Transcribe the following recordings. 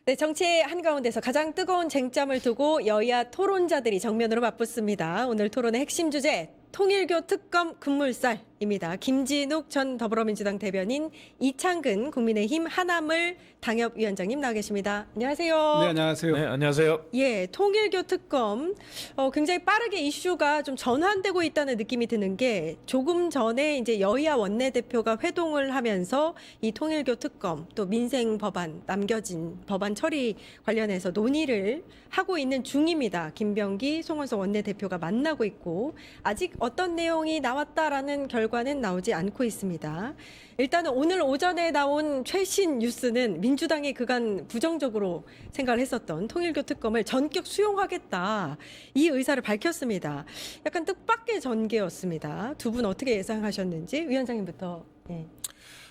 네, 정치의 한가운데서 가장 뜨거운 쟁점을 두고 여야 토론자들이 정면으로 맞붙습니다. 오늘 토론의 핵심 주제, 통일교 특검 급물살입니다. 김진욱 전 더불어민주당 대변인, 이창근 국민의힘 하나물 당협위원장님 나와 계십니다. 안녕하세요. 네, 안녕하세요. 네, 안녕하세요. 예, 통일교 특검 굉장히 빠르게 이슈가 좀 전환되고 있다는 느낌이 드는 게 조금 전에 이제 여야 원내대표가 회동을 하면서 이 통일교 특검 또 민생 법안 남겨진 법안 처리 관련해서 논의를 하고 있는 중입니다. 김병기, 송원석 원내대표가 만나고 있고 아직 어떤 내용이 나왔다라는 결과는 나오지 않고 있습니다. 일단은 오늘 오전에 나온 최신 뉴스는 민주당이 그간 부정적으로 생각을 했었던 통일교 특검을 전격 수용하겠다. 이 의사를 밝혔습니다. 약간 뜻밖의 전개였습니다. 두 분 어떻게 예상하셨는지 위원장님부터. 예.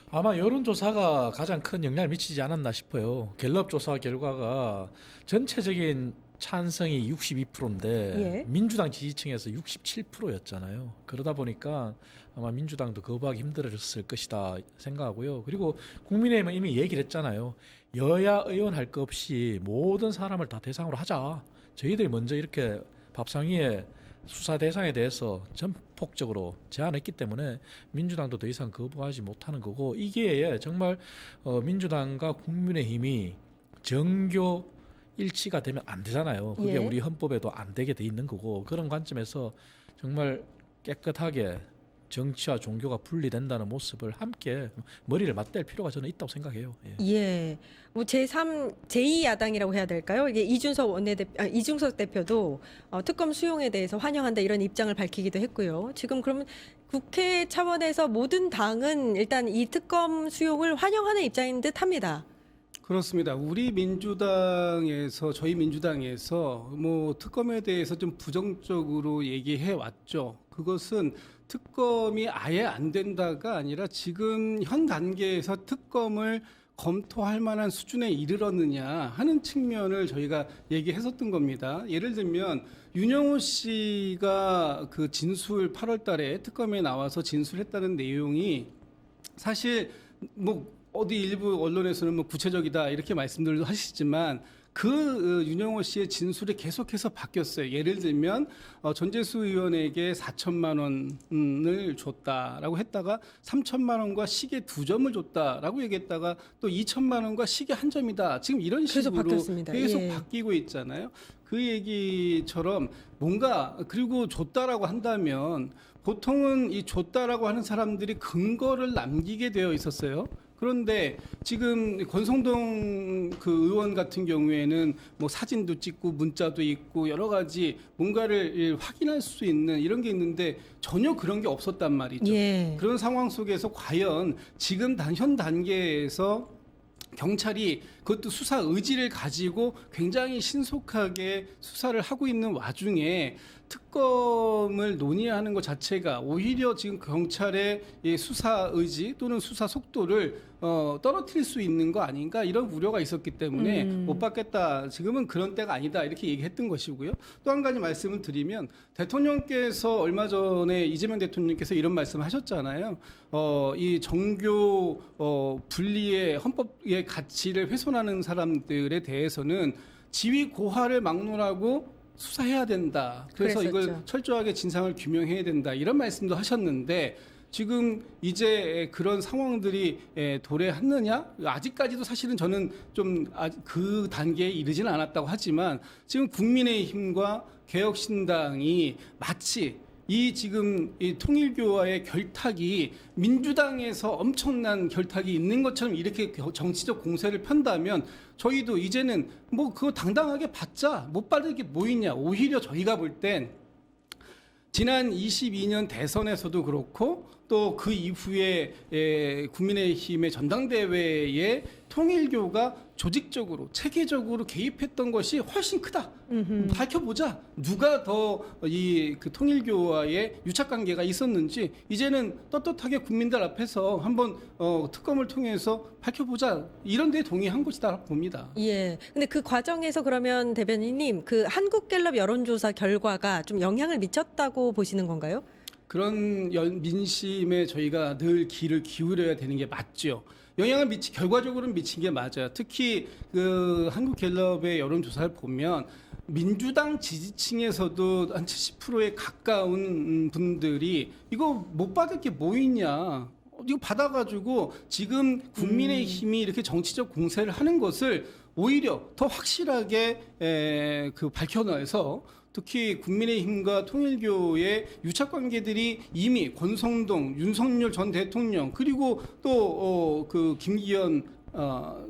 아마 여론조사가 가장 큰 영향을 미치지 않았나 싶어요. 갤럽 조사 결과가 전체적인 찬성이 62%인데 예. 민주당 지지층에서 67%였잖아요. 그러다 보니까 아마 민주당도 거부하기 힘들어졌을 것이다 생각하고요. 그리고 국민의힘은 이미 얘기를 했잖아요. 여야 의원 할 것 없이 모든 사람을 다 대상으로 하자. 저희들이 먼저 이렇게 밥상위에 수사 대상에 대해서 전폭적으로 제안했기 때문에 민주당도 더 이상 거부하지 못하는 거고, 이게 정말 민주당과 국민의힘이 정교 일치가 되면 안 되잖아요. 그게 예. 우리 헌법에도 안 되게 돼 있는 거고, 그런 관점에서 정말 깨끗하게 정치와 종교가 분리된다는 모습을 함께 머리를 맞댈 필요가 저는 있다고 생각해요. 예. 예. 뭐 제2야당이라고 해야 될까요? 이게 이중석 대표도 특검 수용에 대해서 환영한다 이런 입장을 밝히기도 했고요. 지금 그러면 국회 차원에서 모든 당은 일단 이 특검 수용을 환영하는 입장인 듯 합니다. 그렇습니다. 우리 민주당에서 저희 민주당에서 뭐 특검에 대해서 좀 부정적으로 얘기해 왔죠. 그것은 특검이 아예 안 된다가 아니라 지금 현 단계에서 특검을 검토할 만한 수준에 이르렀느냐 하는 측면을 저희가 얘기했었던 겁니다. 예를 들면 윤영호 씨가 그 진술 8월 달에 특검에 나와서 진술했다는 내용이 사실 뭐 어디 일부 언론에서는 뭐 구체적이다 이렇게 말씀들 하시지만 그 윤영호 씨의 진술이 계속해서 바뀌었어요. 예를 들면 전재수 의원에게 4천만 원을 줬다라고 했다가 3천만 원과 시계 2점을 줬다라고 얘기했다가 또 2천만 원과 시계 1점이다. 지금 이런 식으로 바뀌었습니다. 계속 예. 바뀌고 있잖아요. 그 얘기처럼 뭔가 그리고 줬다라고 한다면 보통은 이 줬다라고 하는 사람들이 근거를 남기게 되어 있었어요. 그런데 지금 권성동 그 의원 같은 경우에는 뭐 사진도 찍고 문자도 있고 여러 가지 뭔가를 확인할 수 있는 이런 게 있는데 전혀 그런 게 없었단 말이죠. 예. 그런 상황 속에서 과연 지금 현 단계에서 경찰이 그것도 수사 의지를 가지고 굉장히 신속하게 수사를 하고 있는 와중에 특검을 논의하는 것 자체가 오히려 지금 경찰의 수사 의지 또는 수사 속도를 떨어뜨릴 수 있는 거 아닌가 이런 우려가 있었기 때문에 못 받겠다. 지금은 그런 때가 아니다. 이렇게 얘기했던 것이고요. 또 한 가지 말씀을 드리면 대통령께서 얼마 전에 이재명 대통령께서 이런 말씀 하셨잖아요. 이 정교 분리의 헌법의 가치를 훼손하는 사람들에 대해서는 지위 고하를 막론하고 수사해야 된다. 그래서 그랬었죠. 이걸 철저하게 진상을 규명해야 된다. 이런 말씀도 하셨는데 지금 이제 그런 상황들이 도래했느냐? 아직까지도 사실은 저는 좀 그 단계에 이르지는 않았다고 하지만 지금 국민의힘과 개혁신당이 마치 이 지금 이 통일교와의 결탁이 민주당에서 엄청난 결탁이 있는 것처럼 이렇게 정치적 공세를 편다면 저희도 이제는 뭐 그거 당당하게 받자. 못 받을 게 뭐 있냐. 오히려 저희가 볼 땐 지난 22년 대선에서도 그렇고 또 그 이후에 국민의힘의 전당대회에 통일교가 조직적으로 체계적으로 개입했던 것이 훨씬 크다. 밝혀보자. 누가 더 이 그 통일교와의 유착관계가 있었는지 이제는 떳떳하게 국민들 앞에서 한번 특검을 통해서 밝혀보자. 이런 데 동의한 것이다 봅니다. 예. 근데 그 과정에서 그러면 대변인님 그 한국갤럽 여론조사 결과가 좀 영향을 미쳤다고 보시는 건가요? 그런 민심에 저희가 늘 귀를 기울여야 되는 게 맞죠. 영향을 결과적으로는 미친 게 맞아요. 특히 그 한국갤럽의 여론조사를 보면 민주당 지지층에서도 한 70%에 가까운 분들이 이거 못 받을 게 뭐 있냐. 이거 받아가지고 지금 국민의힘이 이렇게 정치적 공세를 하는 것을 오히려 더 확실하게 밝혀내서 특히 국민의힘과 통일교의 유착관계들이 이미 권성동, 윤석열 전 대통령 그리고 또 그 김기현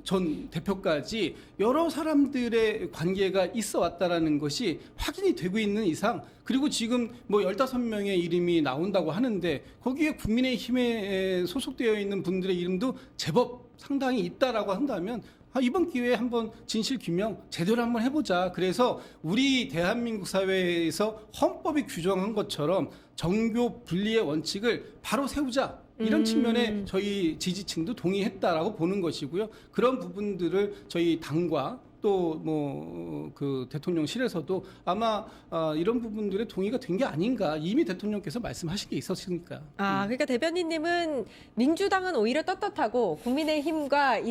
전 대표까지 여러 사람들의 관계가 있어 왔다라는 것이 확인이 되고 있는 이상 그리고 지금 뭐 15명의 이름이 나온다고 하는데 거기에 국민의힘에 소속되어 있는 분들의 이름도 제법 상당히 있다라고 한다면 이번 기회에 한번 진실 규명 제대로 한번 해보자. 그래서 우리 대한민국 사회에서 헌법이 규정한 것처럼 정교 분리의 원칙을 바로 세우자. 이런 측면에 저희 지지층도 동의했다라고 보는 것이고요. 그런 부분들을 저희 당과 또 뭐 그 대통령실에서도 아마 이런 부분들에 동의가 된 게 아닌가. 이미 대통령께서 말씀하신 게 있었으니까. 그러니까 대변인님은 민주당은 오히려 떳떳하고 국민의힘과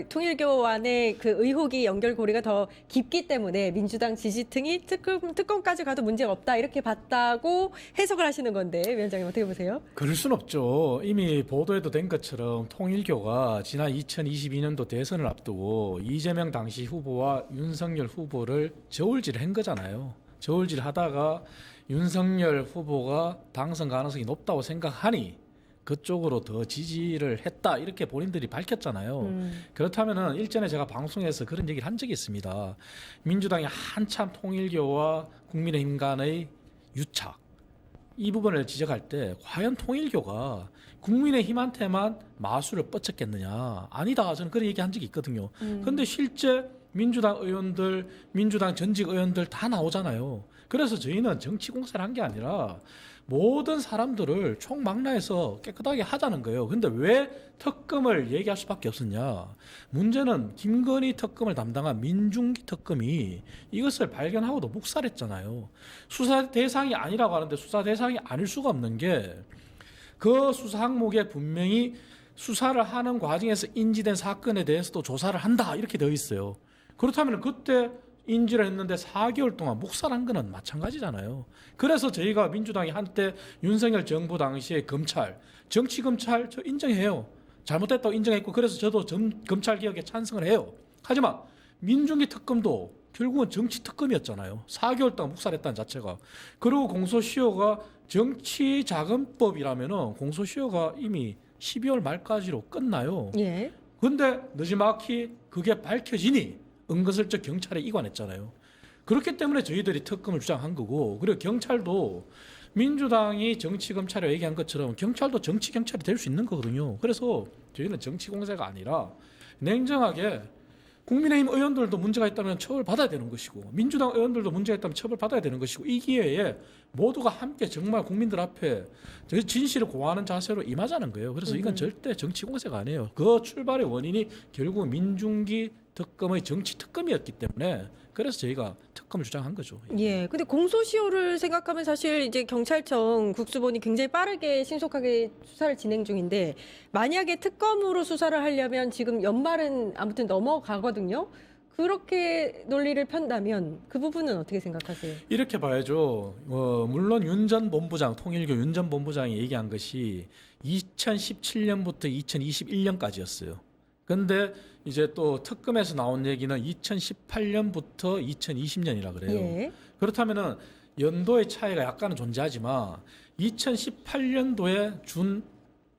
통일교와의 그 의혹이 연결고리가 더 깊기 때문에 민주당 지지층이 특검까지 가도 문제가 없다 이렇게 봤다고 해석을 하시는 건데 위원장님 어떻게 보세요? 그럴 순 없죠. 이미 보도에도 된 것처럼 통일교가 지난 2022년도 대선을 앞두고 이재명 당시 후보와 윤석열 후보를 저울질한 거잖아요. 저울질 하다가 윤석열 후보가 당선 가능성이 높다고 생각하니 그쪽으로 더 지지를 했다 이렇게 본인들이 밝혔잖아요. 그렇다면은 일전에 제가 방송에서 그런 얘기를 한 적이 있습니다. 민주당이 한참 통일교와 국민의힘 간의 유착 이 부분을 지적할 때 과연 통일교가 국민의힘한테만 마술을 뻗쳤겠느냐. 아니다. 저는 그런 얘기한 적이 있거든요. 그런데 실제 민주당 의원들, 민주당 전직 의원들 다 나오잖아요. 그래서 저희는 정치 공세를 한 게 아니라 모든 사람들을 총망라해서 깨끗하게 하자는 거예요. 근데 왜 특검을 얘기할 수밖에 없었냐. 문제는 김건희 특검을 담당한 민중기 특검이 이것을 발견하고도 묵살했잖아요. 수사 대상이 아니라고 하는데 수사 대상이 아닐 수가 없는 게 그 수사 항목에 분명히 수사를 하는 과정에서 인지된 사건에 대해서도 조사를 한다 이렇게 되어 있어요. 그렇다면 그때 인지를 했는데 4개월 동안 묵살한 거는 마찬가지잖아요. 그래서 저희가 민주당이 한때 윤석열 정부 당시에 검찰, 정치검찰 저 인정해요. 잘못됐다고 인정했고 그래서 저도 검찰개혁에 찬성을 해요. 하지만 민중기 특검도 결국은 정치특검이었잖아요. 4개월 동안 묵살했다는 자체가. 그리고 공소시효가 정치자금법이라면 공소시효가 이미 12월 말까지로 끝나요. 예. 근데 늦지막히 그게 밝혀지니 은근슬쩍 경찰에 이관했잖아요. 그렇기 때문에 저희들이 특검을 주장한 거고 그리고 경찰도 민주당이 정치검찰에 얘기한 것처럼 경찰도 정치경찰이 될 수 있는 거거든요. 그래서 저희는 정치공세가 아니라 냉정하게 국민의힘 의원들도 문제가 있다면 처벌받아야 되는 것이고 민주당 의원들도 문제가 있다면 처벌받아야 되는 것이고 이 기회에 모두가 함께 정말 국민들 앞에 진실을 고하는 자세로 임하자는 거예요. 그래서 이건 절대 정치 공세가 아니에요. 그 출발의 원인이 결국 민중기 특검의 정치 특검이었기 때문에 그래서 저희가 특검을 주장한 거죠. 예. 근데 공소시효를 생각하면 사실 이제 경찰청 국수본이 굉장히 빠르게 신속하게 수사를 진행 중인데 만약에 특검으로 수사를 하려면 지금 연말은 아무튼 넘어가거든요. 그렇게 논리를 편다면 그 부분은 어떻게 생각하세요? 이렇게 봐야죠. 물론 윤 전 본부장, 통일교 윤 전 본부장이 얘기한 것이 2017년부터 2021년까지였어요. 근데 이제 또 특검에서 나온 얘기는 2018년부터 2020년이라 그래요. 예. 그렇다면은 연도의 차이가 약간은 존재하지만 2018년도에 준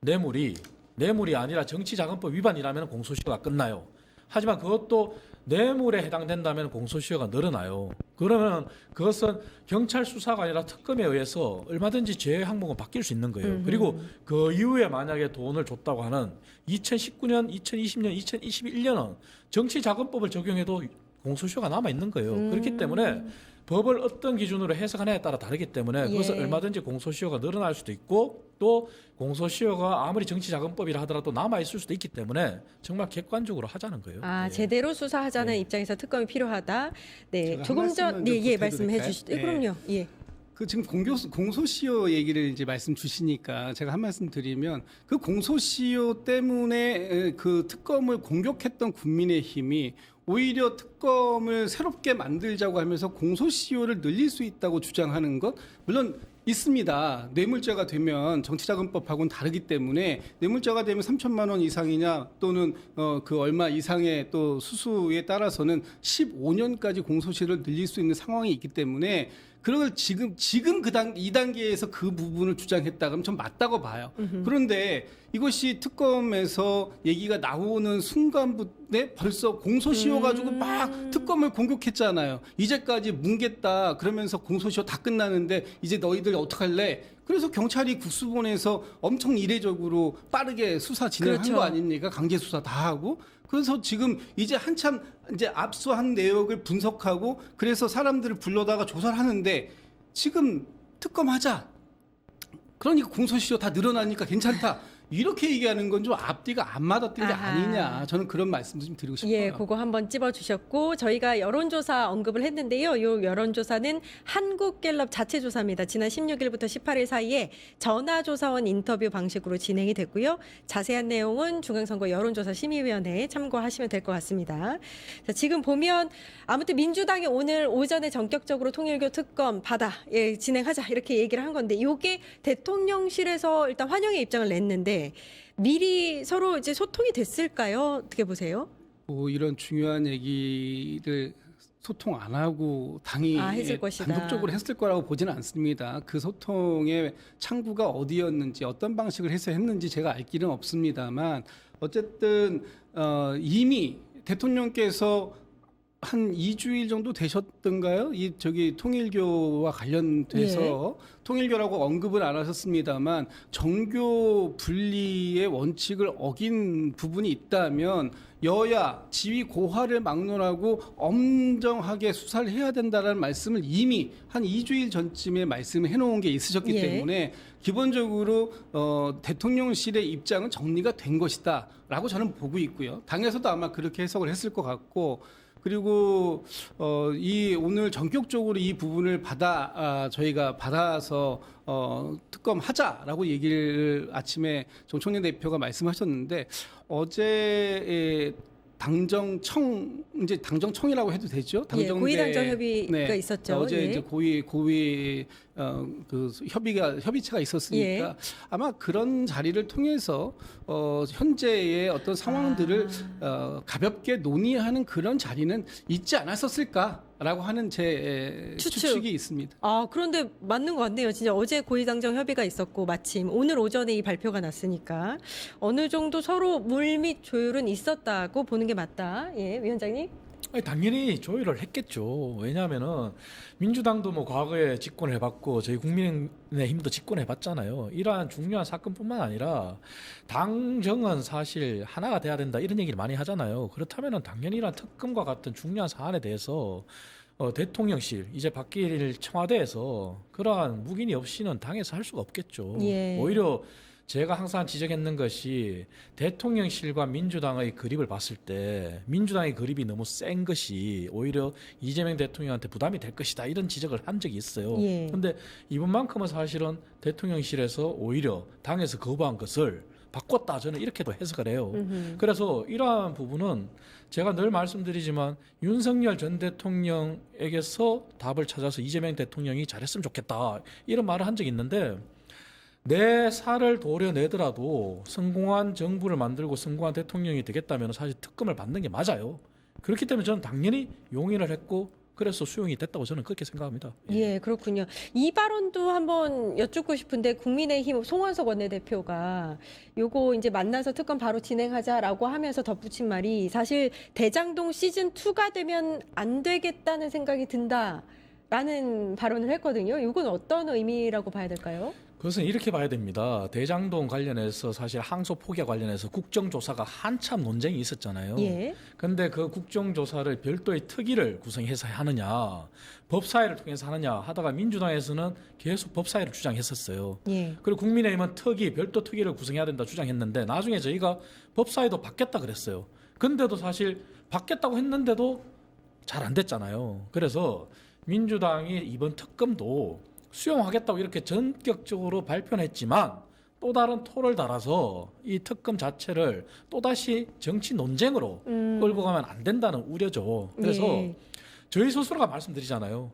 뇌물이 아니라 정치자금법 위반이라면 공소시효가 끝나요. 하지만 그것도 뇌물에 해당된다면 공소시효가 늘어나요. 그러면 그것은 경찰 수사가 아니라 특검에 의해서 얼마든지 죄 항목은 바뀔 수 있는 거예요. 그리고 그 이후에 만약에 돈을 줬다고 하는 2019년, 2020년, 2021년은 정치자금법을 적용해도 공소시효가 남아 있는 거예요. 그렇기 때문에 법을 어떤 기준으로 해석하느냐에 따라 다르기 때문에 그것은 예. 얼마든지 공소시효가 늘어날 수도 있고 또 공소시효가 아무리 정치자금법이라 하더라도 남아있을 수도 있기 때문에 정말 객관적으로 하자는 거예요. 아, 예. 제대로 수사하자는 입장에서 특검이 필요하다. 네. 제가 조금 한 전 말씀만 좀 예, 보태도 말씀해 될까요? 주시죠. 네. 그럼요. 예. 그 지금 공소시효 얘기를 이제 말씀 주시니까 제가 한 말씀 드리면 그 공소시효 때문에 그 특검을 공격했던 국민의힘이 오히려 특검을 새롭게 만들자고 하면서 공소시효를 늘릴 수 있다고 주장하는 것 물론 있습니다. 뇌물죄가 되면 정치자금법하고는 다르기 때문에 뇌물죄가 되면 3천만 원 이상이냐 또는 그 얼마 이상의 또 수수에 따라서는 15년까지 공소시효를 늘릴 수 있는 상황이 있기 때문에 그걸 지금 이 단계에서 그 부분을 주장했다 그러면 좀 맞다고 봐요. 그런데 이것이 특검에서 얘기가 나오는 순간부터 벌써 공소시효 가지고 막 특검을 공격했잖아요. 이제까지 뭉갰다 그러면서 공소시효 다 끝나는데 이제 너희들 어떡할래? 그래서 경찰이 국수본에서 엄청 이례적으로 빠르게 수사 진행한 그렇죠. 거 아닙니까? 강제 수사 다 하고. 그래서 지금 이제 한참 이제 압수한 내역을 분석하고 그래서 사람들을 불러다가 조사를 하는데 지금 특검하자. 그러니까 공소시효 다 늘어나니까 괜찮다. 이렇게 얘기하는 건 좀 앞뒤가 안 맞았던 게 아하. 아니냐. 저는 그런 말씀도 좀 드리고 싶어요. 예, 그거 한번 찝어주셨고 저희가 여론조사 언급을 했는데요. 이 여론조사는 한국갤럽 자체 조사입니다. 지난 16일부터 18일 사이에 전화조사원 인터뷰 방식으로 진행이 됐고요. 자세한 내용은 중앙선거 여론조사 심의위원회에 참고하시면 될 것 같습니다. 자, 지금 보면 아무튼 민주당이 오늘 오전에 전격적으로 통일교 특검 진행하자 이렇게 얘기를 한 건데 이게 대통령실에서 일단 환영의 입장을 냈는데 미리 서로 이제 소통이 됐을까요? 어떻게 보세요? 뭐 이런 중요한 얘기를 소통 안 하고 당이 했을 것이다. 단독적으로 했을 거라고 보지는 않습니다. 그 소통의 창구가 어디였는지 어떤 방식을 해서 했는지 제가 알 길은 없습니다만 어쨌든 이미 대통령께서 한 2주일 정도 되셨던가요? 통일교와 관련돼서 통일교라고 언급을 안 하셨습니다만 정교 분리의 원칙을 어긴 부분이 있다면 여야 지위 고하를 막론하고 엄정하게 수사를 해야 된다는 말씀을 이미 한 2주일 전쯤에 말씀을 해놓은 게 있으셨기 때문에 기본적으로 대통령실의 입장은 정리가 된 것이다라고 저는 보고 있고요. 당에서도 아마 그렇게 해석을 했을 것 같고 그리고 이 오늘 전격적으로 이 부분을 저희가 받아서 특검하자라고 얘기를 아침에 정청래 대표가 말씀하셨는데 어제 당정청이라고 해도 되죠. 고위당정 협의가 있었죠. 어제 이제 고위 그 협의체가 있었으니까 아마 그런 자리를 통해서 현재의 어떤 상황들을 가볍게 논의하는 그런 자리는 있지 않았었을까라고 하는 제 추측이 있습니다. 그런데 맞는 것 같네요. 진짜 어제 고위당정 협의가 있었고 마침 오늘 오전에 이 발표가 났으니까 어느 정도 서로 물밑 조율은 있었다고 보는 게 맞다. 예, 위원장님. 아니, 당연히 조율을 했겠죠. 왜냐하면은 민주당도 뭐 과거에 집권해봤고 저희 국민의힘도 집권해봤잖아요. 이러한 중요한 사건뿐만 아니라 당정은 사실 하나가 돼야 된다 이런 얘기를 많이 하잖아요. 그렇다면은 당연히 이러한 특검과 같은 중요한 사안에 대해서 대통령실 이제 바뀔 청와대에서 그러한 묵인이 없이는 당에서 할 수가 없겠죠. 예. 오히려 제가 항상 지적했는 것이 대통령실과 민주당의 그립을 봤을 때 민주당의 그립이 너무 센 것이 오히려 이재명 대통령한테 부담이 될 것이다 이런 지적을 한 적이 있어요. 그런데 이번만큼은 사실은 대통령실에서 오히려 당에서 거부한 것을 바꿨다 저는 이렇게도 해석을 해요. 그래서 이러한 부분은 제가 늘 말씀드리지만 윤석열 전 대통령에게서 답을 찾아서 이재명 대통령이 잘했으면 좋겠다 이런 말을 한 적이 있는데 내 살을 도려내더라도 성공한 정부를 만들고 성공한 대통령이 되겠다면 사실 특검을 받는 게 맞아요. 그렇기 때문에 저는 당연히 용인을 했고 그래서 수용이 됐다고 저는 그렇게 생각합니다. 예, 그렇군요. 이 발언도 한번 여쭙고 싶은데 국민의힘 송원석 원내대표가 요거 이제 만나서 특검 바로 진행하자라고 하면서 덧붙인 말이 사실 대장동 시즌2가 되면 안 되겠다는 생각이 든다라는 발언을 했거든요. 이건 어떤 의미라고 봐야 될까요? 그것은 이렇게 봐야 됩니다. 대장동 관련해서 사실 항소 포기와 관련해서 국정조사가 한참 논쟁이 있었잖아요. 그런데 그 국정조사를 별도의 특위를 구성해서 하느냐 법사위를 통해서 하느냐 하다가 민주당에서는 계속 법사위를 주장했었어요. 그리고 국민의힘은 별도 특위를 구성해야 된다 주장했는데 나중에 저희가 법사위도 받겠다 그랬어요. 근데도 사실 받겠다고 했는데도 잘 안 됐잖아요. 그래서 민주당이 이번 특검도 수용하겠다고 이렇게 전격적으로 발표는 했지만 또 다른 토를 달아서 이 특검 자체를 또다시 정치 논쟁으로 끌고 가면 안 된다는 우려죠. 그래서 예. 저희 스스로가 말씀드리잖아요.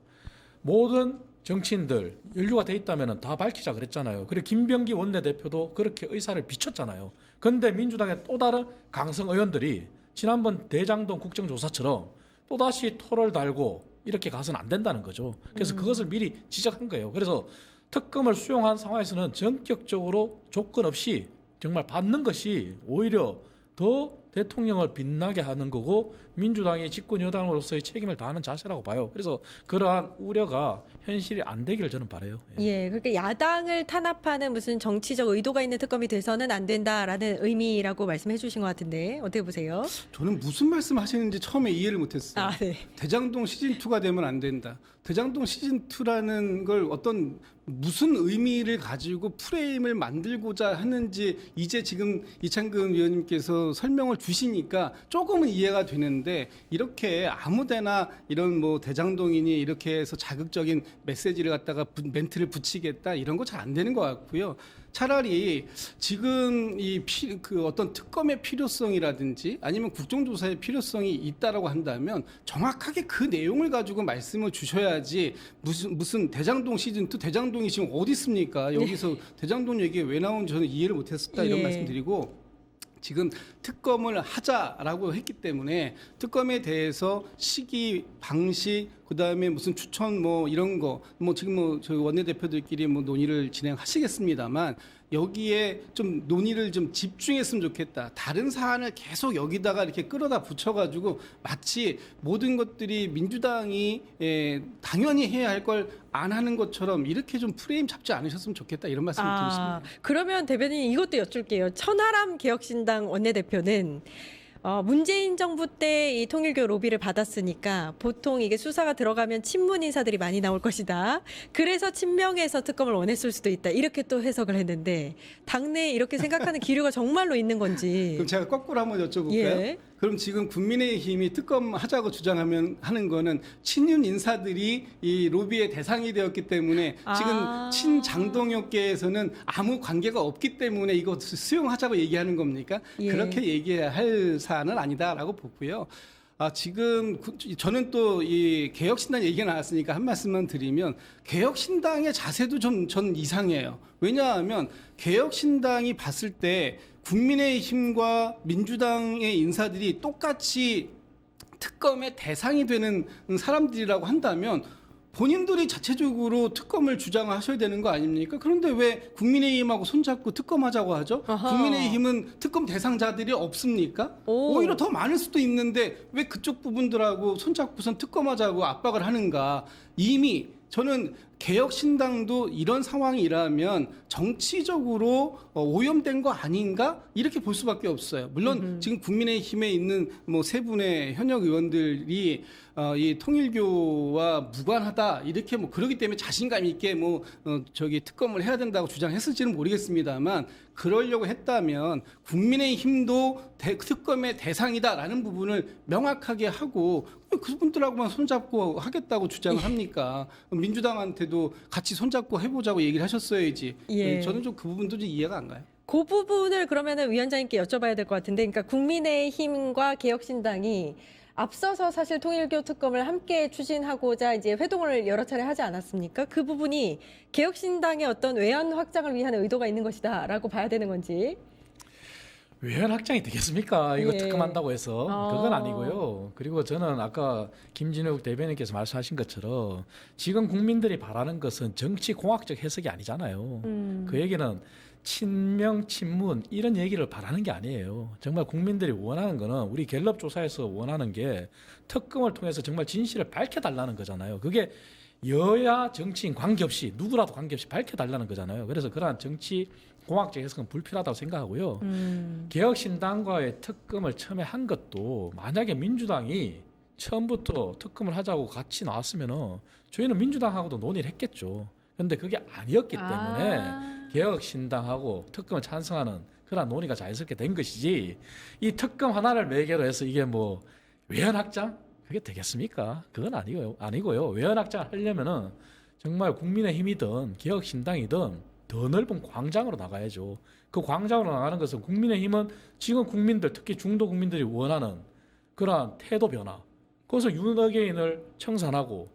모든 정치인들 연루가 돼 있다면 다 밝히자 그랬잖아요. 그리고 김병기 원내대표도 그렇게 의사를 비췄잖아요. 그런데 민주당의 또 다른 강성 의원들이 지난번 대장동 국정조사처럼 또다시 토를 달고 이렇게 가서는 안 된다는 거죠. 그래서 그것을 미리 지적한 거예요. 그래서 특검을 수용한 상황에서는 전격적으로 조건 없이 정말 받는 것이 오히려 더 대통령을 빛나게 하는 거고 민주당이 집권 여당으로서의 책임을 다하는 자세라고 봐요. 그래서 그러한 우려가 현실이 안 되기를 저는 바라요. 예. 예, 그러니까 야당을 탄압하는 무슨 정치적 의도가 있는 특검이 돼서는 안 된다라는 의미라고 말씀해 주신 것 같은데 어떻게 보세요? 저는 무슨 말씀하시는지 처음에 이해를 못했어요. 아, 네. 대장동 시즌 2가 되면 안 된다. 대장동 시즌 2라는 걸 어떤 무슨 의미를 가지고 프레임을 만들고자 하는지 이제 지금 이창근 위원님께서 설명을 주시니까 조금은 이해가 되는데 이렇게 아무데나 이런 뭐 대장동이니 이렇게 해서 자극적인 메시지를 갖다가 멘트를 붙이겠다 이런 거 잘 안 되는 것 같고요. 차라리 지금 그 어떤 특검의 필요성이라든지 아니면 국정조사의 필요성이 있다라고 한다면 정확하게 그 내용을 가지고 말씀을 주셔야지 무슨 대장동 시즌 2 대장동이 지금 어디 있습니까? 여기서 대장동 얘기가 왜 나오는지 저는 이해를 못했었다 이런 예. 말씀드리고 지금 특검을 하자라고 했기 때문에 특검에 대해서 시기, 방식, 그다음에 무슨 추천 뭐 이런 거 뭐 지금 뭐 저희 원내대표들끼리 뭐 논의를 진행하시겠습니다만 여기에 좀 논의를 좀 집중했으면 좋겠다. 다른 사안을 계속 여기다가 이렇게 끌어다 붙여가지고 마치 모든 것들이 민주당이 당연히 해야 할 걸 안 하는 것처럼 이렇게 좀 프레임 잡지 않으셨으면 좋겠다 이런 말씀을 드리십니다. 그러면 대변인 이것도 여쭐게요. 천하람 개혁신당 원내대표는 문재인 정부 때 이 통일교 로비를 받았으니까 보통 이게 수사가 들어가면 친문 인사들이 많이 나올 것이다. 그래서 친명해서 특검을 원했을 수도 있다. 이렇게 또 해석을 했는데 당내에 이렇게 생각하는 기류가 정말로 있는 건지. 그럼 제가 거꾸로 한번 여쭤볼까요? 예. 그럼 지금 국민의힘이 특검 하자고 주장하면 하는 거는 친윤 인사들이 이 로비의 대상이 되었기 때문에 지금 친장동혁계에서는 아무 관계가 없기 때문에 이거 수용하자고 얘기하는 겁니까? 예. 그렇게 얘기할 사안은 아니다라고 보고요. 지금 저는 또 이 개혁신당 얘기가 나왔으니까 한 말씀만 드리면 개혁신당의 자세도 전 이상해요. 왜냐하면 개혁신당이 봤을 때 국민의힘과 민주당의 인사들이 똑같이 특검의 대상이 되는 사람들이라고 한다면 본인들이 자체적으로 특검을 주장하셔야 되는 거 아닙니까? 그런데 왜 국민의힘하고 손잡고 특검하자고 하죠? 아하. 국민의힘은 특검 대상자들이 없습니까? 오. 오히려 더 많을 수도 있는데 왜 그쪽 부분들하고 손잡고선 특검하자고 압박을 하는가? 이미 저는 개혁신당도 이런 상황이라면 정치적으로 오염된 거 아닌가 이렇게 볼 수밖에 없어요. 물론 지금 국민의힘에 있는 뭐 세 분의 현역 의원들이 이 통일교와 무관하다 이렇게 뭐 그러기 때문에 자신감 있게 뭐 저기 특검을 해야 된다고 주장했을지는 모르겠습니다만 그러려고 했다면 국민의힘도 특검의 대상이다라는 부분을 명확하게 하고 그분들하고만 손잡고 하겠다고 주장을 합니까? 민주당한테도 같이 손잡고 해보자고 얘기를 하셨어야지. 예. 저는 좀 그 부분도 좀 이해가 안 가요. 그 부분을 그러면은 위원장님께 여쭤봐야 될 것 같은데, 그러니까 국민의힘과 개혁신당이 앞서서 사실 통일교 특검을 함께 추진하고자 이제 회동을 여러 차례 하지 않았습니까? 그 부분이 개혁신당의 어떤 외연 확장을 위한 의도가 있는 것이다라고 봐야 되는 건지. 외연 확장이 되겠습니까? 이거 예. 특검한다고 해서 그건 아니고요. 그리고 저는 아까 김진욱 대변인께서 말씀하신 것처럼 지금 국민들이 바라는 것은 정치 공학적 해석이 아니잖아요. 그 얘기는 친명, 친문 이런 얘기를 바라는 게 아니에요. 정말 국민들이 원하는 거는 우리 갤럽 조사에서 원하는 게 특검을 통해서 정말 진실을 밝혀달라는 거잖아요. 그게 여야 정치인 관계없이 누구라도 관계없이 밝혀달라는 거잖아요. 그래서 그러한 정치 공학적 해석은 불필요하다고 생각하고요. 개혁신당과의 특검을 처음에 한 것도 만약에 민주당이 처음부터 특검을 하자고 같이 나왔으면은 저희는 민주당하고도 논의를 했겠죠. 그런데 그게 아니었기 때문에 개혁신당하고 특검을 찬성하는 그런 논의가 자연스럽게 된 것이지 이 특검 하나를 매개로 해서 이게 뭐 외연 확장? 그게 되겠습니까? 그건 아니고요. 외연 확장을 하려면은 정말 국민의힘이든 개혁신당이든 더 넓은 광장으로 나가야죠. 그 광장으로 나가는 것은 국민의힘은 지금 국민들, 특히 중도 국민들이 원하는 그러한 태도 변화, 그것을 윤어게인을 청산하고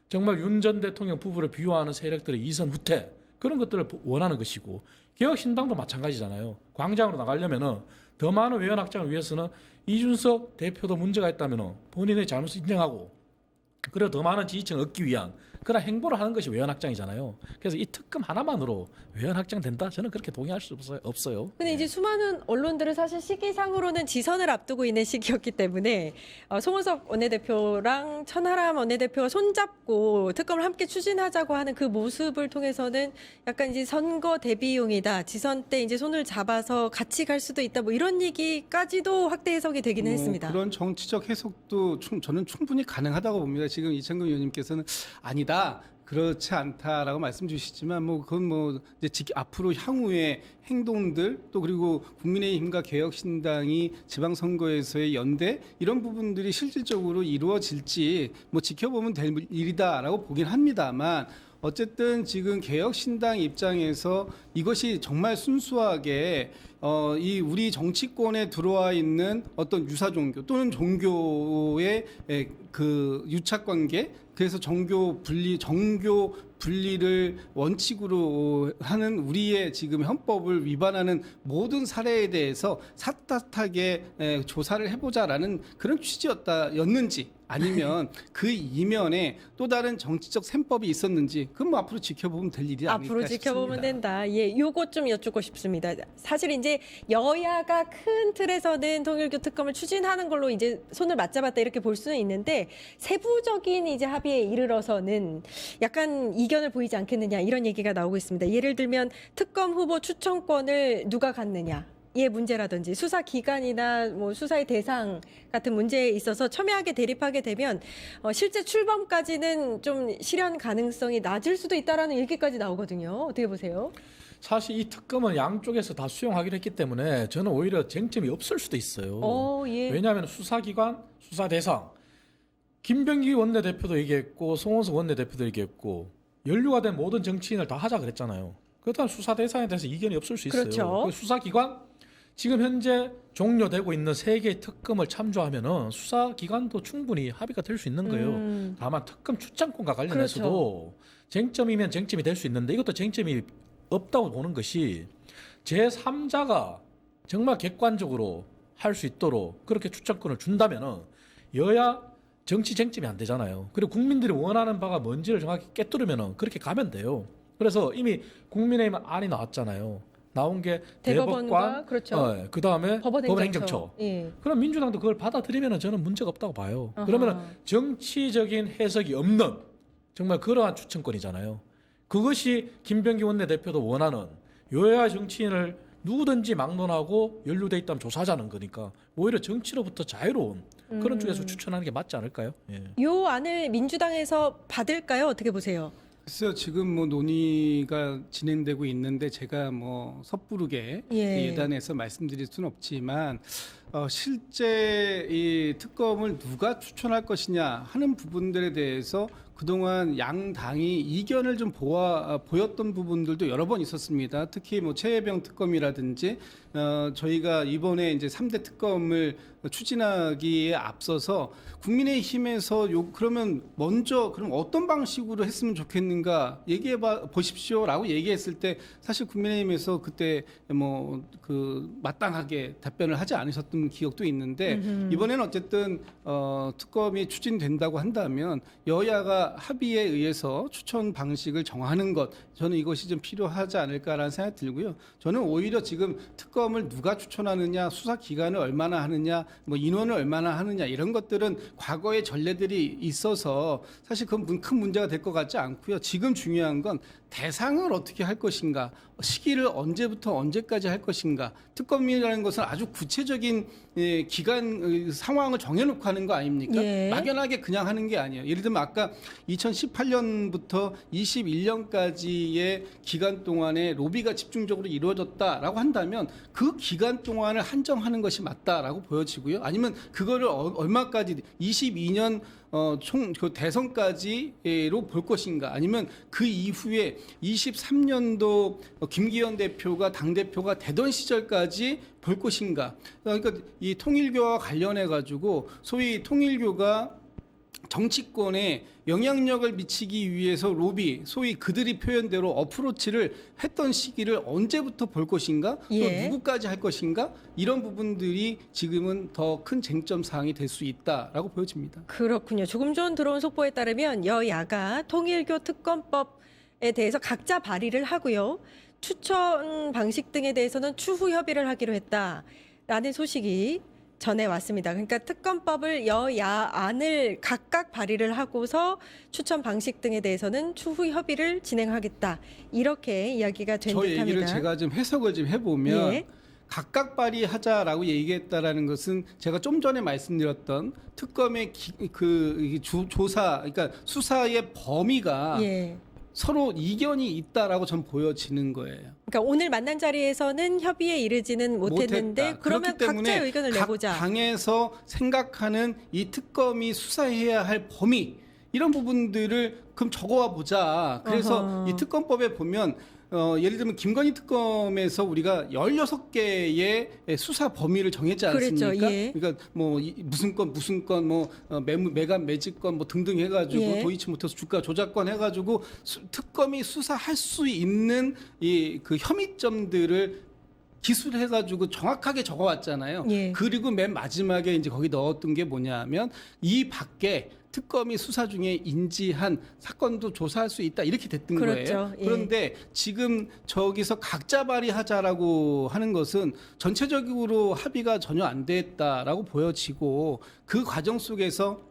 정말 윤 전 대통령 부부를 비호하는 세력들의 이선 후퇴, 그런 것들을 원하는 것이고, 개혁신당도 마찬가지잖아요. 광장으로 나가려면은 더 많은 외연 확장을 위해서는 이준석 대표도 문제가 있다면은 본인의 잘못을 인정하고, 그리고 더 많은 지지층을 얻기 위한 그런 행보를 하는 것이 외연 확장이잖아요. 그래서 이 특검 하나만으로 외연 확장된다? 저는 그렇게 동의할 수 없어요. 근데 이제 수많은 언론들은 사실 시기상으로는 지선을 앞두고 있는 시기였기 때문에 송원석 원내대표랑 천하람 원내대표가 손잡고 특검을 함께 추진하자고 하는 그 모습을 통해서는 약간 이제 선거 대비용이다. 지선 때 이제 손을 잡아서 같이 갈 수도 있다. 뭐 이런 얘기까지도 확대 해석이 되기는 했습니다. 그런 정치적 해석도 저는 충분히 가능하다고 봅니다. 지금 이창근 의원님께서는 아니다, 그렇지 않다라고 말씀 주시지만 그건 이제 앞으로 향후의 행동들, 또 그리고 국민의힘과 개혁신당이 지방선거에서의 연대, 이런 부분들이 실질적으로 이루어질지 지켜보면 될 일이다라고 보긴 합니다만, 어쨌든 지금 개혁신당 입장에서 이것이 정말 순수하게 이 우리 정치권에 들어와 있는 어떤 유사 종교 또는 종교의 그 유착관계, 그래서 정교 분리를 원칙으로 하는 우리의 지금 헌법을 위반하는 모든 사례에 대해서 샅샅하게 조사를 해보자라는 그런 취지였는지, 아니면 그 이면에 또 다른 정치적 셈법이 있었는지, 그건 앞으로 지켜보면 될 일이 아닐까 앞으로 지켜보면 싶습니다. 된다. 예, 요것 좀 여쭙고 싶습니다. 사실 이제 여야가 큰 틀에서는 통일교 특검을 추진하는 걸로 이제 손을 맞잡았다 이렇게 볼 수는 있는데, 세부적인 이제 합의에 이르러서는 약간 이견을 보이지 않겠느냐 이런 얘기가 나오고 있습니다. 예를 들면 특검 후보 추천권을 누가 갖느냐, 의 문제라든지 수사 기간이나 수사의 대상 같은 문제에 있어서 첨예하게 대립하게 되면 실제 출범까지는 좀 실현 가능성이 낮을 수도 있다라는 얘기까지 나오거든요. 어떻게 보세요? 사실 이 특검은 양쪽에서 다 수용하기로 했기 때문에 저는 오히려 쟁점이 없을 수도 있어요. 예. 왜냐하면 수사기관, 수사 대상, 김병기 원내대표도 얘기했고 송원석 원내대표도 얘기했고, 연루가 된 모든 정치인을 다 하자 그랬잖아요. 그렇다면 수사 대상에 대해서 이견이 없을 수 있어요. 그렇죠. 그 수사기관, 지금 현재 종료되고 있는 3개의 특검을 참조하면은 수사기관도 충분히 합의가 될 수 있는 거예요. 다만 특검 출장권과 관련해서도 쟁점이면 쟁점이 될 수 있는데, 이것도 쟁점이 없다고 보는 것이, 제3자가 정말 객관적으로 할 수 있도록 그렇게 출장권을 준다면은 여야 정치 쟁점이 안 되잖아요. 그리고 국민들이 원하는 바가 뭔지를 정확히 꿰뚫으면은 그렇게 가면 돼요. 그래서 이미 국민의힘 안이 나왔잖아요. 나온 게 대법관, 그렇죠. 그 다음에 법원행정처. 예. 그럼 민주당도 그걸 받아들이면 저는 문제가 없다고 봐요. 아하. 그러면 정치적인 해석이 없는 정말 그러한 추천권이잖아요. 그것이 김병기 원내대표도 원하는, 여야 정치인을 누구든지 막론하고 연루돼 있다면 조사하자는 거니까 오히려 정치로부터 자유로운 그런 쪽에서 추천하는 게 맞지 않을까요? 예. 요 안을 민주당에서 받을까요? 어떻게 보세요? 글쎄요, 지금 논의가 진행되고 있는데 제가 섣부르게 예단해서 말씀드릴 수는 없지만, 실제 이 특검을 누가 추천할 것이냐 하는 부분들에 대해서 그동안 양 당이 이견을 좀 보였던 부분들도 여러 번 있었습니다. 특히 최혜병 특검이라든지 저희가 이번에 이제 3대 특검을 추진하기에 앞서서 국민의힘에서 그러면 먼저 그럼 어떤 방식으로 했으면 좋겠는가 얘기해 보십시오라고 얘기했을 때, 사실 국민의힘에서 그때 마땅하게 답변을 하지 않으셨던 기억도 있는데, 이번에는 어쨌든 특검이 추진된다고 한다면 여야가 합의에 의해서 추천 방식을 정하는 것, 저는 이것이 좀 필요하지 않을까라는 생각이 들고요. 저는 오히려 지금 특검을 누가 추천하느냐, 수사 기간을 얼마나 하느냐, 인원을 얼마나 하느냐, 이런 것들은 과거의 전례들이 있어서 사실 그건 큰 문제가 될 것 같지 않고요. 지금 중요한 건 대상을 어떻게 할 것인가, 시기를 언제부터 언제까지 할 것인가. 특검이라는 것은 아주 구체적인 기간 상황을 정해놓고 하는 거 아닙니까? 예. 막연하게 그냥 하는 게 아니에요. 예를 들면 아까 2018년부터 21년까지의 기간 동안에 로비가 집중적으로 이루어졌다라고 한다면 그 기간 동안을 한정하는 것이 맞다라고 보여지고요. 아니면 그거를 얼마까지 22년 총 그 대선까지로 볼 것인가 아니면 그 이후에 23년도 김기현 대표가 당 대표가 되던 시절까지 볼 것인가. 그러니까 이 통일교와 관련해 가지고 소위 통일교가 정치권에 영향력을 미치기 위해서 로비, 소위 그들이 표현대로 어프로치를 했던 시기를 언제부터 볼 것인가, 예. 또 누구까지 할 것인가, 이런 부분들이 지금은 더 큰 쟁점 사항이 될 수 있다라고 보여집니다. 그렇군요. 조금 전 들어온 속보에 따르면 여야가 통일교 특검법에 대해서 각자 발의를 하고요. 추천 방식 등에 대해서는 추후 협의를 하기로 했다라는 소식이 전해왔습니다. 그러니까 특검법을 여야안을 각각 발의를 하고서 추천 방식 등에 대해서는 추후 협의를 진행하겠다. 이렇게 이야기가 된 저 듯합니다. 얘기를 제가 좀 해석을 좀 해보면 예. 각각 발의하자라고 얘기했다라는 것은 제가 좀 전에 말씀드렸던 특검의 조사, 그러니까 수사의 범위가 예. 서로 이견이 있다라고 전 보여지는 거예요. 그러니까 오늘 만난 자리에서는 협의에 이르지는 못했는데 못했다. 그러면 그렇기 때문에 각자의 의견을 각 내보자. 당에서 생각하는 이 특검이 수사해야 할 범위 이런 부분들을 그럼 적어와 보자. 그래서 어허. 이 특검법에 보면 예를 들면 김건희 특검에서 우리가 16개의 수사 범위를 정했지 않습니까? 그랬죠. 예. 그러니까 뭐 무슨 건 뭐 매각 매집건 뭐 등등 해가지고 예. 도이치모터스 주가 조작건 해가지고 특검이 수사할 수 있는 이 그 혐의점들을 기술해가지고 정확하게 적어왔잖아요. 예. 그리고 맨 마지막에 이제 거기 넣었던 게 뭐냐면 이 밖에 특검이 수사 중에 인지한 사건도 조사할 수 있다 이렇게 됐던 그렇죠. 거예요. 예. 그런데 지금 저기서 각자 발의하자라고 하는 것은 전체적으로 합의가 전혀 안 됐다라고 보여지고 그 과정 속에서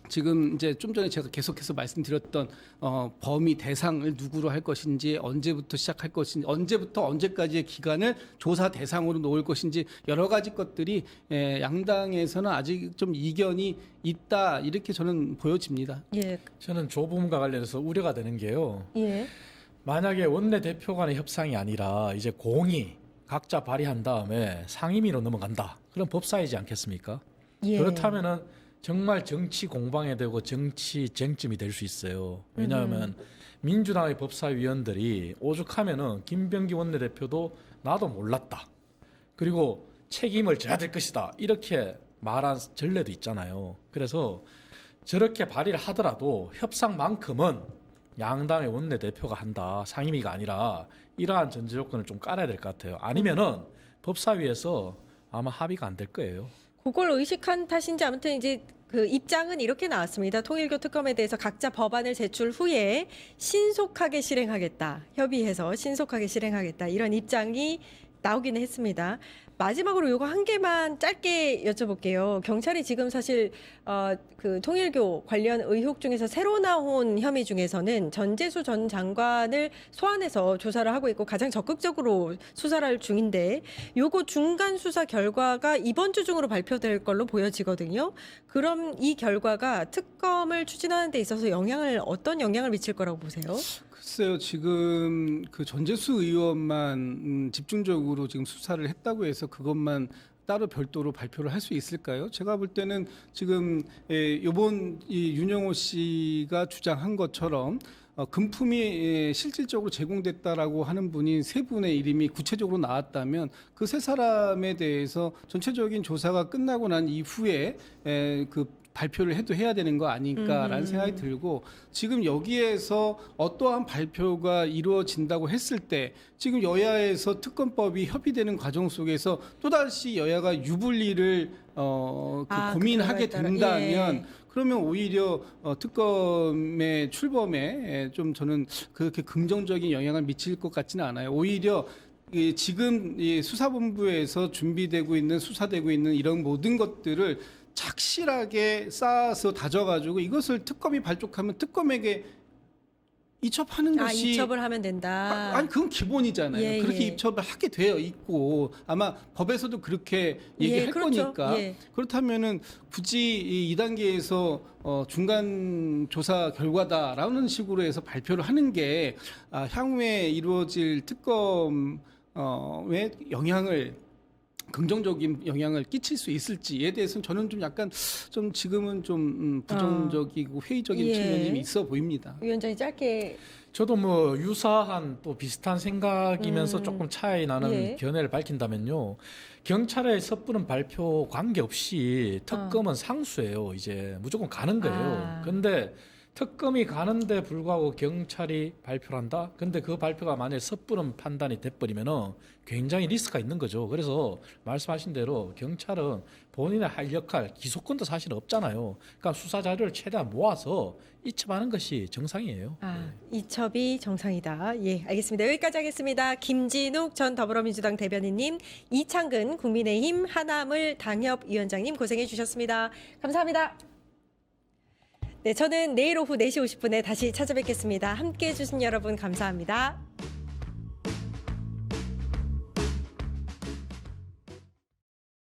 지금 이제 좀 전에 제가 계속해서 말씀드렸던 범위 대상을 누구로 할 것인지 언제부터 시작할 것인지 언제부터 언제까지의 기간을 조사 대상으로 놓을 것인지 여러 가지 것들이 양당에서는 아직 좀 이견이 있다 이렇게 저는 보여집니다. 예. 저는 조 부분과 관련해서 우려가 되는 게요. 예. 만약에 원내대표 간의 협상이 아니라 이제 공이 각자 발의한 다음에 상임위로 넘어간다. 그럼 법사이지 않겠습니까? 예. 그렇다면은 정말 정치 공방이 되고 정치 쟁점이 될 수 있어요. 왜냐하면 민주당의 법사위원들이 오죽하면은 김병기 원내대표도 나도 몰랐다. 그리고 책임을 져야 될 것이다. 이렇게 말한 전례도 있잖아요. 그래서 저렇게 발의를 하더라도 협상만큼은 양당의 원내대표가 한다. 상임위가 아니라 이러한 전제 조건을 좀 깔아야 될 것 같아요. 아니면은 법사위에서 아마 합의가 안 될 거예요. 그걸 의식한 탓인지 아무튼 이제 그 입장은 이렇게 나왔습니다. 통일교 특검에 대해서 각자 법안을 제출 후에 신속하게 실행하겠다. 협의해서 신속하게 실행하겠다. 이런 입장이 나오기는 했습니다. 마지막으로 요거 한 개만 짧게 여쭤볼게요. 경찰이 지금 사실 그 통일교 관련 의혹 중에서 새로 나온 혐의 중에서는 전재수 전 장관을 소환해서 조사를 하고 있고 가장 적극적으로 수사를 할 중인데 요거 중간 수사 결과가 이번 주 중으로 발표될 걸로 보여지거든요. 그럼 이 결과가 특검을 추진하는 데 있어서 어떤 영향을 미칠 거라고 보세요? 글쎄요, 지금 그 전재수 의원만 집중적으로 지금 수사를 했다고 해서 그것만 따로 별도로 발표를 할 수 있을까요? 제가 볼 때는 지금 이번 이 윤영호 씨가 주장한 것처럼 금품이 실질적으로 제공됐다라고 하는 분이 세 분의 이름이 구체적으로 나왔다면 그 세 사람에 대해서 전체적인 조사가 끝나고 난 이후에 그 발표를 해야 되는 거 아닐까라는 생각이 들고 지금 여기에서 어떠한 발표가 이루어진다고 했을 때 지금 여야에서 특검법이 협의되는 과정 속에서 또다시 여야가 유불리를 고민하게 된다면 그러면 오히려 특검의 출범에 좀 저는 그렇게 긍정적인 영향을 미칠 것 같지는 않아요. 오히려 지금 이 수사본부에서 준비되고 있는 수사되고 있는 이런 모든 것들을 착실하게 쌓아서 다져가지고 이것을 특검이 발족하면 특검에게 이첩하는 것이 이첩을 하면 된다. 아니 그건 기본이잖아요. 예, 그렇게 예. 이첩을 하게 되어 있고 아마 법에서도 그렇게 얘기할 그렇죠. 거니까 예. 그렇다면은 굳이 이 2단계에서 중간 조사 결과다라는 식으로 해서 발표를 하는 게 향후에 이루어질 특검에 영향을 긍정적인 영향을 끼칠 수 있을지에 대해서는 저는 좀 약간 좀 지금은 좀 부정적이고 회의적인 예. 측면이 있어 보입니다. 위원장이 짧게 저도 뭐 유사한 또 비슷한 생각이면서 조금 차이 나는 예. 견해를 밝힌다면요. 경찰의 섣부른 발표 관계없이 특검은 상수예요. 이제 무조건 가는 거예요. 아. 근데 특검이 가는데 불구하고 경찰이 발표를 한다? 근데 그 발표가 만약에 섣부른 판단이 돼버리면은 굉장히 리스크가 있는 거죠. 그래서 말씀하신 대로 경찰은 본인의 할 역할, 기소권도 사실 없잖아요. 그러니까 수사 자료를 최대한 모아서 이첩하는 것이 정상이에요. 이첩이 정상이다. 예, 알겠습니다. 여기까지 하겠습니다. 김진욱 전 더불어민주당 대변인님, 이창근 국민의힘 하나물 당협위원장님 고생해 주셨습니다. 감사합니다. 네, 저는 내일 오후 4시 50분에 다시 찾아뵙겠습니다. 함께해 주신 여러분 감사합니다.